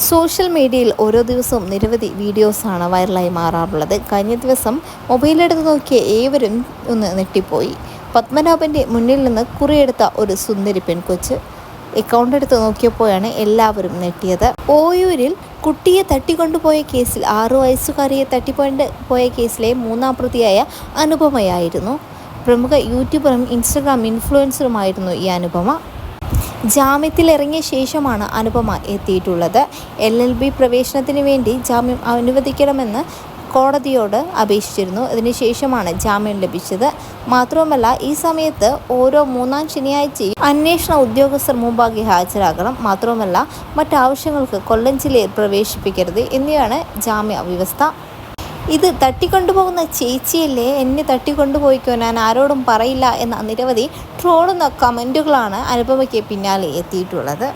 Social മീഡിയയിൽ ഓരോ ദിവസവും നിരവധി വീഡിയോസാണ് വൈറലായി മാറാറുള്ളത്. കഴിഞ്ഞ ദിവസം മൊബൈലെടുത്ത് നോക്കിയ ഏവരും ഒന്ന് നെട്ടിപ്പോയി. പത്മനാഭൻ്റെ മുന്നിൽ നിന്ന് കുറിയെടുത്ത ഒരു സുന്ദരി പെൺകൊച്ച്. അക്കൗണ്ട് എടുത്ത് നോക്കിയപ്പോഴാണ് എല്ലാവരും നെട്ടിയത്. ഓയൂരിൽ കുട്ടിയെ തട്ടിക്കൊണ്ടുപോയ കേസിൽ 6 വയസ്സുകാരിയെ തട്ടിക്കൊണ്ടുപോയ കേസിലെ 3ാം പ്രതിയായ അനുപമയായിരുന്നു. പ്രമുഖ യൂട്യൂബറും ഇൻസ്റ്റഗ്രാം ഇൻഫ്ലുവൻസറുമായിരുന്നു ഈ അനുപമ. ജാമ്യത്തിലിറങ്ങിയ ശേഷമാണ് അനുപമ എത്തിയിട്ടുള്ളത്. LLB പ്രവേശനത്തിന് വേണ്ടി ജാമ്യം അനുവദിക്കണമെന്ന് കോടതിയോട് അപേക്ഷിച്ചിരുന്നു. അതിനുശേഷമാണ് ജാമ്യം ലഭിച്ചത്. മാത്രവുമല്ല, ഈ സമയത്ത് ഓരോ 3ാം ശനിയാഴ്ചയും അന്വേഷണ ഉദ്യോഗസ്ഥർ മുമ്പാകെ ഹാജരാകണം. മാത്രവുമല്ല, മറ്റാവശ്യങ്ങൾക്ക് കൊല്ലം ജില്ലയിൽ പ്രവേശിപ്പിക്കരുത് എന്നിവയാണ് ജാമ്യ വ്യവസ്ഥ. ഇത് തട്ടിക്കൊണ്ടുപോകുന്ന ചേച്ചിയല്ലേ, എന്നെ തട്ടിക്കൊണ്ടുപോയിക്കോ, ഞാൻ ആരോടും പറയില്ല എന്ന നിരവധി ട്രോളുന്ന കമൻറ്റുകളാണ് അനുപമയ്ക്ക് പിന്നാലെ എത്തിയിട്ടുള്ളത്.